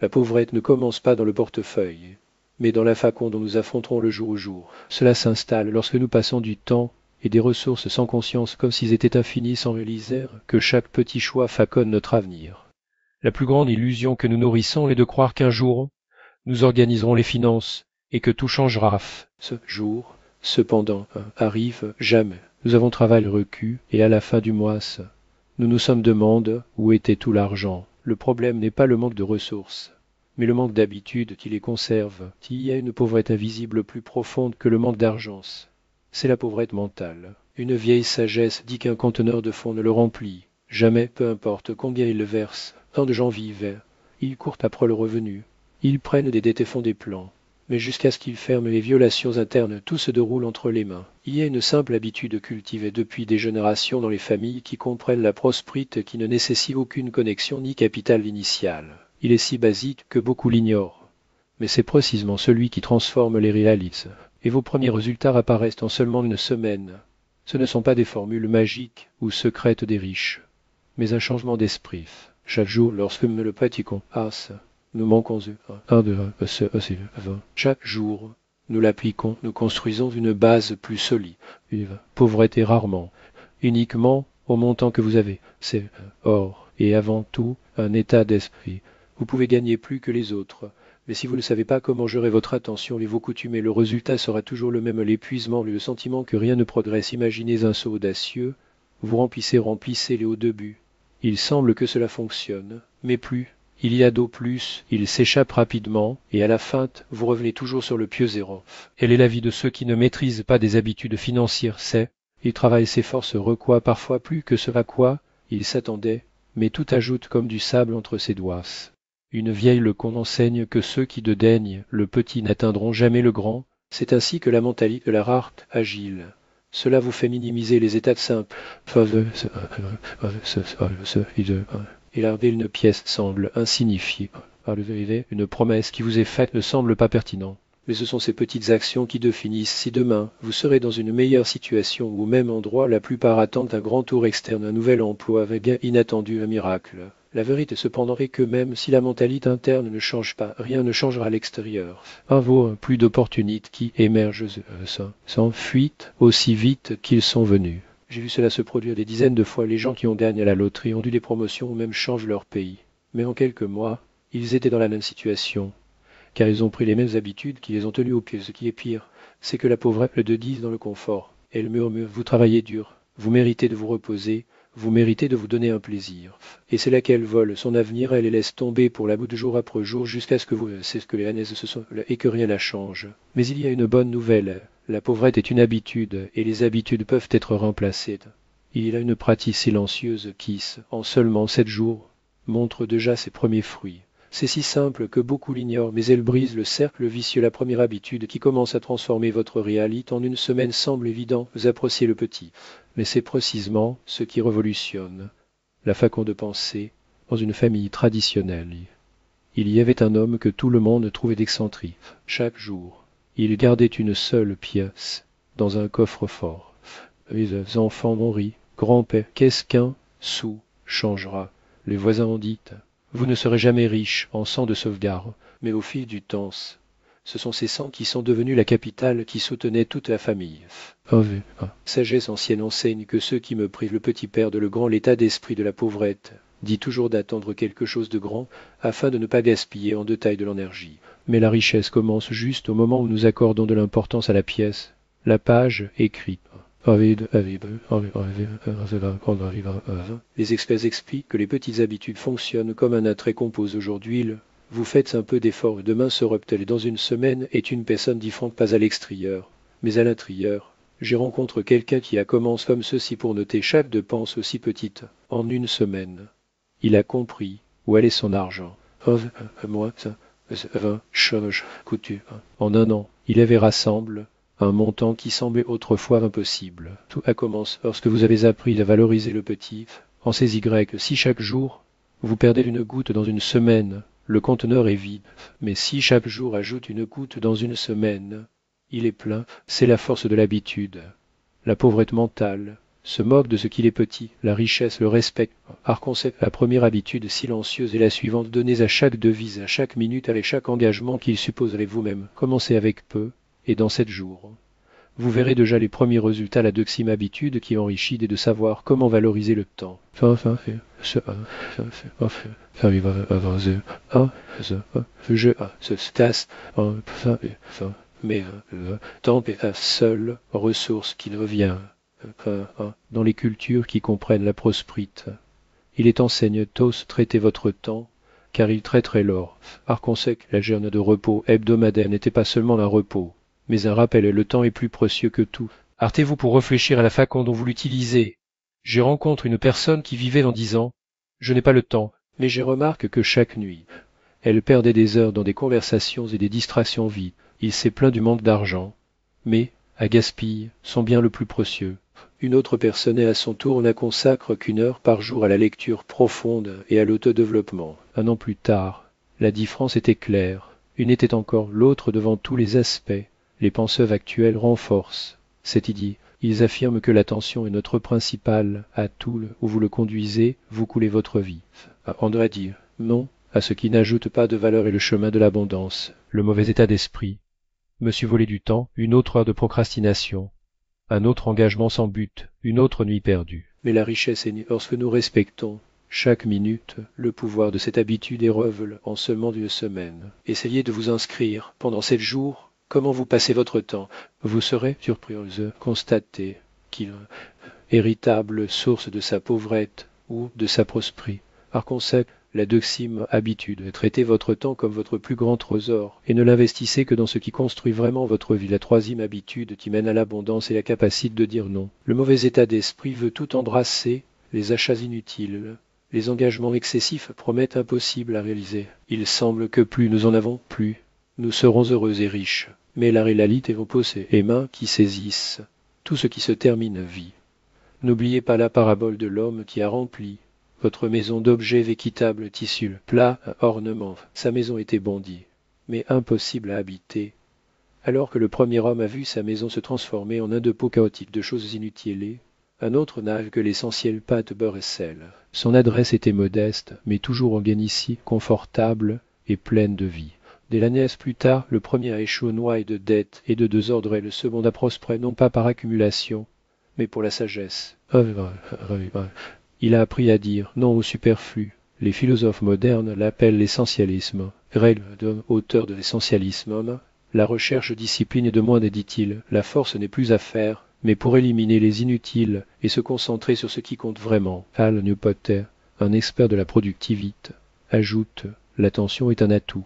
La pauvrette ne commence pas dans le portefeuille, mais dans la faconde dont nous affronterons le jour au jour. Cela s'installe lorsque nous passons du temps et des ressources sans conscience comme s'ils étaient infinis sans réaliser que chaque petit choix faconne notre avenir. La plus grande illusion que nous nourrissons est de croire qu'un jour, nous organiserons les finances et que tout changera. Ce jour, cependant, arrive jamais. Nous avons travail recu et à la fin du mois, nous nous sommes demandé où était tout l'argent. Le problème n'est pas le manque de ressources, mais le manque d'habitude qui les conserve. Il y a une pauvrette invisible plus profonde que le manque d'argent. C'est la pauvrette mentale. Une vieille sagesse dit qu'un conteneur de fonds ne le remplit jamais, peu importe combien il le verse. Tant de gens vivent, ils courent après le revenu, ils prennent des dettes et font des plans. Mais jusqu'à ce qu'ils ferment les violations internes, tout se déroule entre les mains. Il y a une simple habitude cultivée depuis des générations dans les familles qui comprennent la prosperité qui ne nécessite aucune connexion ni capital initial. Il est si basique que beaucoup l'ignorent. Mais c'est précisément celui qui transforme les réalises. Et vos premiers résultats apparaissent en seulement une semaine. Ce ne sont pas des formules magiques ou secrètes des riches, mais un changement d'esprit. Chaque jour, lorsque nous le pratiquons, nous manquons chaque jour, nous l'appliquons, nous construisons une base plus solide. Pauvreté rarement, uniquement au montant que vous avez. C'est or, et avant tout, un état d'esprit. Vous pouvez gagner plus que les autres, mais si vous ne savez pas comment gérer votre attention et vos coutumes, le résultat sera toujours le même, l'épuisement, le sentiment que rien ne progresse. Imaginez un saut audacieux, vous remplissez les hauts debuts. Il semble que cela fonctionne, mais plus. Il y a d'eau plus, il s'échappe rapidement, et à la feinte, vous revenez toujours sur le pieux zéro. Elle est la vie de ceux qui ne maîtrisent pas des habitudes financières, c'est. Ils travaillent s'efforcent recoient parfois plus que ce à quoi ils s'attendaient, mais tout ajoute comme du sable entre ses doigts. Une vieille le qu'on enseigne que ceux qui dédaignent le petit n'atteindront jamais le grand. C'est ainsi que la mentalité de la rareté agile. Cela vous fait minimiser les étapes simples. Et larder une pièce semble insignifiée. Une promesse qui vous est faite ne semble pas pertinente. Mais ce sont ces petites actions qui définissent si demain vous serez dans une meilleure situation ou au même endroit. La plupart attendent un grand tour externe, un nouvel emploi, un gain inattendu, un miracle. La vérité cependant est que même si la mentalité interne ne change pas, rien ne changera à l'extérieur. Un vaut plus d'opportunités qui émergent sans fuite aussi vite qu'ils sont venus. J'ai vu cela se produire des dizaines de fois. Les gens qui ont gagné à la loterie ont eu des promotions ou même changent leur pays. Mais en quelques mois, ils étaient dans la même situation, car ils ont pris les mêmes habitudes qui les ont tenus au pied. Ce qui est pire, c'est que la pauvrette de dise dans le confort. Elle murmure, vous travaillez dur, vous méritez de vous reposer, vous méritez de vous donner un plaisir. Et c'est là qu'elle vole son avenir, elle les laisse tomber pour la bout de jour après jour, jusqu'à ce que vous, c'est ce que les ânesse se sont, et que rien la change. Mais il y a une bonne nouvelle. La pauvrette est une habitude, et les habitudes peuvent être remplacées. Il y a une pratique silencieuse qui, en seulement 7 jours, montre déjà ses premiers fruits. C'est si simple que beaucoup l'ignorent, mais elle brise le cercle vicieux. La première habitude qui commence à transformer votre réalité en une semaine semble évident, vous appréciez le petit. Mais c'est précisément ce qui révolutionne la façon de penser dans une famille traditionnelle. Il y avait un homme que tout le monde trouvait excentrique. Chaque jour, il gardait une seule pièce dans un coffre-fort. Les enfants m'ont ri. Grand-père, qu'est-ce qu'un sou changera? Les voisins ont dit. Vous ne serez jamais riche en sang de sauvegarde, mais au fil du temps, ce sont ces sangs qui sont devenus la capitale qui soutenait toute la famille. Sagesse ancienne enseigne que ceux qui me privent le petit perdent le grand. L'état d'esprit de la pauvrette dit toujours d'attendre quelque chose de grand afin de ne pas gaspiller en détail de l'énergie. Mais la richesse commence juste au moment où nous accordons de l'importance à la pièce, la page écrite. Les experts expliquent que les petites habitudes fonctionnent comme un attrait compose aujourd'hui. Vous faites un peu d'effort, demain sera-t-elle et dans une semaine est une personne différente, pas à l'extérieur, mais à l'intérieur. J'ai rencontré quelqu'un qui a commencé comme ceci pour noter chaque dépense aussi petite. En une semaine, il a compris où allait son argent. En un an, il avait rassemblé un montant qui semblait autrefois impossible. Tout a commencé lorsque vous avez appris à valoriser le petit. En ces Y, si chaque jour, vous perdez une goutte dans une semaine, le conteneur est vide. Mais si chaque jour ajoute une goutte dans une semaine, il est plein. C'est la force de l'habitude. La pauvrette mentale, se moque de ce qu'il est petit, la richesse le respecte. Arconset, la première habitude silencieuse est la suivante, donnez à chaque devise, à chaque minute, avec chaque engagement qu'il suppose avec vous-même. Commencez avec peu, et dans 7 jours. Vous verrez déjà les premiers résultats, la deuxième habitude qui enrichit est de savoir comment valoriser le temps. Temps est la seule ressource qui ne revient dans les cultures qui comprennent la prospérité. Il est enseigne tous traitez votre temps, car il traiterait l'or. Arconsec, la journée de repos hebdomadaire n'était pas seulement un repos, mais un rappel, et le temps est plus précieux que tout. Arrêtez-vous pour réfléchir à la façon dont vous l'utilisez. J'ai rencontré une personne qui vivait en disant « Je n'ai pas le temps », mais j'ai remarqué que chaque nuit, elle perdait des heures dans des conversations et des distractions vides. Il s'est plaint du manque d'argent, mais, à gaspille, son bien le plus précieux. Une autre personne à son tour n'a consacre qu'une heure par jour à la lecture profonde et à l'autodéveloppement. Un an plus tard, la différence était claire. Une était encore l'autre devant tous les aspects. Les penseurs actuels renforcent cette idée. Ils affirment que l'attention est notre principale atout où vous le conduisez, vous coulez votre vie. On devrait dire non à ce qui n'ajoute pas de valeur et le chemin de l'abondance. Le mauvais état d'esprit. Me suis volé du temps, une autre heure de procrastination, un autre engagement sans but, une autre nuit perdue. Mais la richesse est née lorsque nous respectons chaque minute le pouvoir de cette habitude et revele en seulement d'une semaine. Essayez de vous inscrire pendant 7 jours. Comment vous passez votre temps? Vous serez surprise de constater qu'il est véritable source de sa pauvrette ou de sa prospérité. Par conséquent, la deuxième habitude, traitez votre temps comme votre plus grand trésor et ne l'investissez que dans ce qui construit vraiment votre vie. La troisième habitude qui mène à l'abondance est la capacité de dire non. Le mauvais état d'esprit veut tout embrasser, les achats inutiles, les engagements excessifs promettent impossibles à réaliser. Il semble que plus nous en avons, plus nous serons heureux et riches. Mais la réalité est opposée, les mains qui saisissent tout ce qui se termine vie. N'oubliez pas la parabole de l'homme qui a rempli votre maison d'objets équitables, tissus, plats, ornements. Sa maison était bondie, mais impossible à habiter. Alors que le premier homme a vu sa maison se transformer en un dépôt chaotique de choses inutiles, un autre n'a que l'essentiel pâte, beurre et sel. Son adresse était modeste, mais toujours organique, confortable et pleine de vie. Des l'année plus tard, le premier a échoué noyé de dettes et de désordre, et le second a prospéré non pas par accumulation, mais pour la sagesse. Il a appris à dire non au superflu. Les philosophes modernes l'appellent l'essentialisme. Règle d'homme, auteur de l'essentialisme, la recherche discipline est de moins, dit-il. La force n'est plus à faire, mais pour éliminer les inutiles et se concentrer sur ce qui compte vraiment. Hal Newpotter, un expert de la productivité, ajoute l'attention est un atout.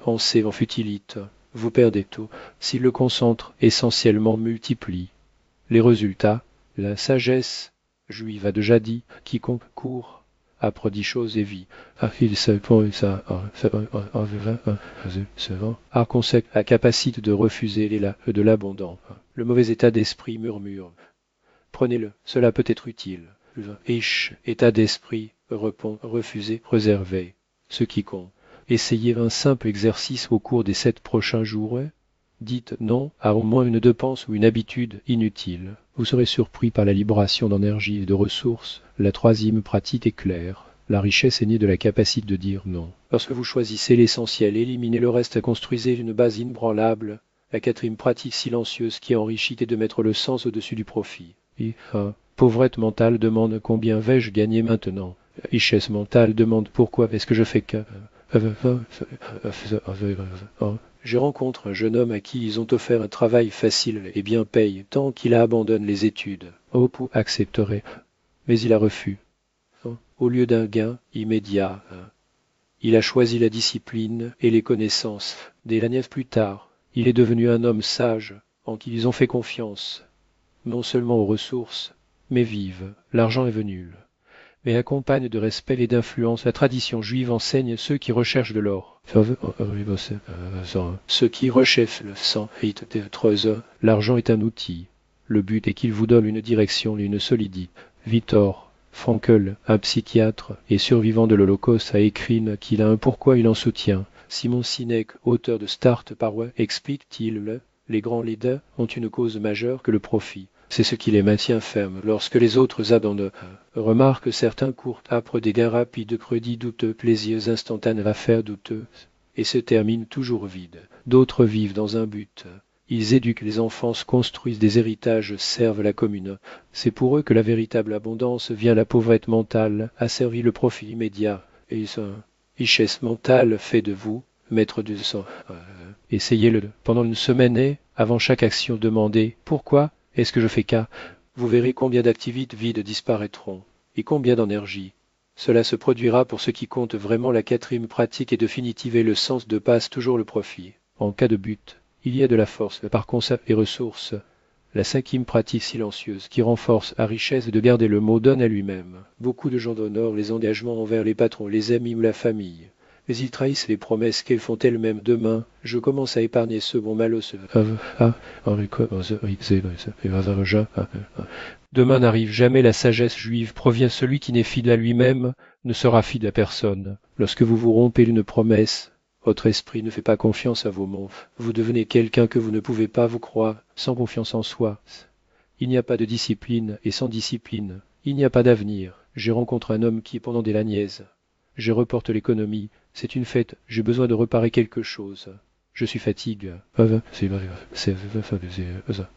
Pensez en futilité, vous perdez tout. S'il le concentre, essentiellement multiplie. Les résultats, la sagesse juive a déjà dit, quiconque court après 10 choses et vit. Arconsec a capacité de refuser de l'abondant. Le mauvais état d'esprit murmure. Prenez-le, cela peut être utile. État d'esprit répond, refusé, réservé. Ce qui compte. Essayez un simple exercice au cours des 7 prochains jours. Dites non à au moins une dépense ou une habitude inutile. Vous serez surpris par la libération d'énergie et de ressources. La troisième pratique est claire. La richesse est née de la capacité de dire non. Lorsque vous choisissez l'essentiel, éliminez le reste, construisez une base inébranlable. La quatrième pratique silencieuse qui enrichit est de mettre le sens au-dessus du profit. Pauvrette mentale demande combien vais-je gagner maintenant. Richesse mentale demande pourquoi est-ce que je fais que... Je rencontre un jeune homme à qui ils ont offert un travail facile et bien paye, tant qu'il abandonne les études. Opou accepterait, mais il a refus. Au lieu d'un gain immédiat, il a choisi la discipline et les connaissances. Des l'année plus tard, il est devenu un homme sage en qui ils ont fait confiance, non seulement aux ressources, mais vives. L'argent est venu. Mais accompagne de respect et d'influence. La tradition juive enseigne ceux qui recherchent de l'or. Ceux qui recherchent le sang, l'argent est un outil. Le but est qu'il vous donne une direction et une solidité. Victor Frankl, un psychiatre et survivant de l'Holocauste, a écrit qu'il a un pourquoi il en soutient. Simon Sinek, auteur de Start Power, explique-t-il les grands leaders ont une cause majeure que le profit. C'est ce qui les maintient fermes lorsque les autres abandonnent. Remarque certains courent après des gains rapides, crédits douteux, plaisirs instantanés, affaires douteuses, et se terminent toujours vides. D'autres vivent dans un but. Ils éduquent les enfants, construisent des héritages, servent la commune. C'est pour eux que la véritable abondance vient. La pauvrette mentale asservit le profit immédiat, et sa richesse mentale fait de vous maître du sang. Essayez-le pendant une semaine et, avant chaque action, demandez « Pourquoi est-ce que je fais cas ?» Vous verrez combien d'activités vides disparaîtront, et combien d'énergie. Cela se produira pour ce qui compte vraiment. La quatrième pratique est de définitiver le sens de passe toujours le profit. En cas de but, il y a de la force, par concept et ressources. La cinquième pratique silencieuse, qui renforce la richesse de garder le mot, donne à lui-même. Beaucoup de gens honorent les engagements envers les patrons, les amis ou la famille. Mais ils trahissent les promesses qu'elles font elles-mêmes. Demain, je commence à épargner ce bon malheur. Demain n'arrive jamais. La sagesse juive provient. Celui qui n'est fidèle à lui-même ne sera fidèle à personne. Lorsque vous vous rompez d'une promesse, votre esprit ne fait pas confiance à vos mots. Vous devenez quelqu'un que vous ne pouvez pas vous croire, sans confiance en soi. Il n'y a pas de discipline, et sans discipline, il n'y a pas d'avenir. J'ai rencontré un homme qui, pendant des laniaises, je reporte l'économie. C'est une fête, j'ai besoin de réparer quelque chose. Je suis fatigué.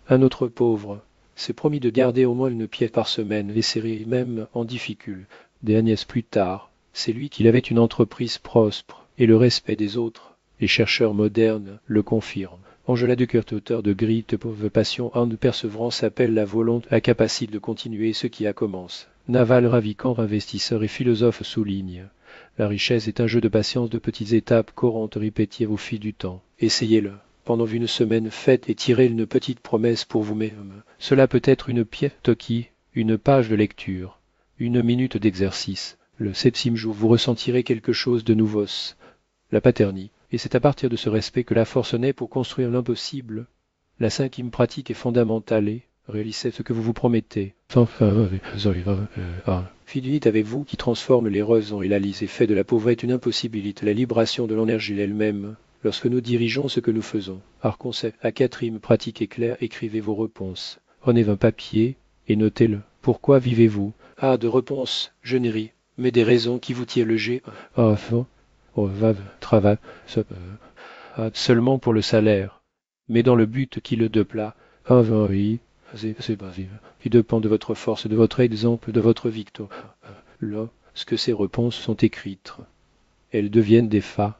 Un autre pauvre s'est promis de garder au moins une pièce par semaine, et serait même en difficulté. Des Agnès plus tard, c'est lui qui avait une entreprise prospère, et le respect des autres. Les chercheurs modernes le confirment. Angela de Kurt, auteur de Grit, pauvre passion, un de persévérance s'appelle la volonté, la capacité de continuer ce qui a commencé. Naval Ravikant, investisseur et philosophe, souligne. La richesse est un jeu de patience, de petites étapes courantes répétées au fil du temps. Essayez-le. Pendant une semaine, faites et tirez une petite promesse pour vous-même. Cela peut être une pièce toki, une page de lecture, une minute d'exercice. Le septième jour, vous ressentirez quelque chose de nouveau, la paternie. Et c'est à partir de ce respect que la force naît pour construire l'impossible. La cinquième pratique est fondamentale et réalisez ce que vous vous promettez. Fidélité avec vous qui transforme les raisons et la lise et fait de la pauvreté une impossibilité, la libération de l'énergie elle-même, lorsque nous dirigeons ce que nous faisons. Concept, à quatrième pratique est claire, écrivez vos réponses. Prenez un papier et notez-le. Pourquoi vivez-vous? De réponse, je n'ai ri, mais des raisons qui vous tirent le jet. Travail, seulement pour le salaire, mais dans le but qui le déplat. Il dépend de votre force, de votre exemple, de votre victoire. Lorsque ces réponses sont écrites, elles deviennent des faits.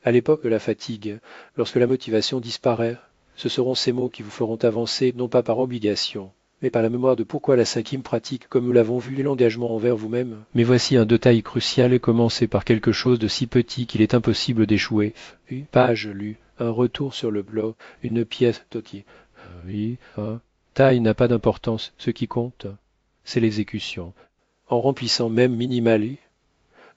À l'époque de la fatigue, lorsque la motivation disparaît, ce seront ces mots qui vous feront avancer, non pas par obligation, mais par la mémoire de pourquoi la cinquième pratique, comme nous l'avons vu, est l'engagement envers vous-même. Mais voici un détail crucial, et commencez par quelque chose de si petit qu'il est impossible d'échouer. Une page lue, un retour sur le blog, une pièce toquée. Taille n'a pas d'importance, ce qui compte, c'est l'exécution. En remplissant même minimalement,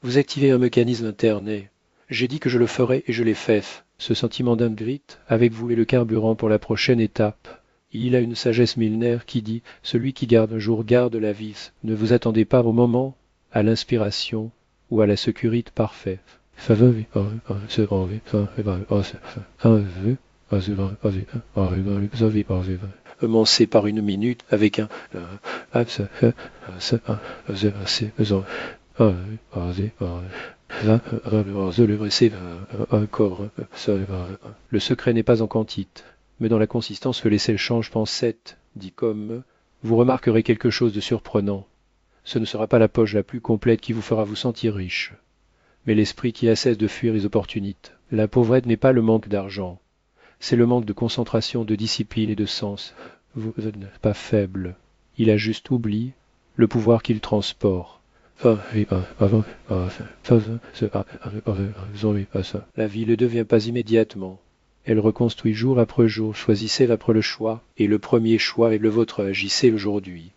vous activez un mécanisme interne et j'ai dit que je le ferai et je l'ai fait. Ce sentiment d'ingrit avec vous est le carburant pour la prochaine étape. Il a une sagesse millénaire qui dit « Celui qui garde un jour garde la vie ». Ne vous attendez pas au moment, à l'inspiration ou à la sécurité parfaite. Commencez par une minute avec un le secret n'est pas en quantité, mais dans la consistance que laissait le change pensette, dit comme vous remarquerez quelque chose de surprenant. Ce ne sera pas la poche la plus complète qui vous fera vous sentir riche, mais l'esprit qui a cesse de fuir les opportunités. La pauvrette n'est pas le manque d'argent, c'est le manque de concentration, de discipline et de sens. Vous n'êtes pas faible, il a juste oublié le pouvoir qu'il transporte. La vie ne devient pas immédiatement. Elle reconstruit jour après jour. Choisissez après le choix, et le premier choix est le vôtre. Agissez aujourd'hui.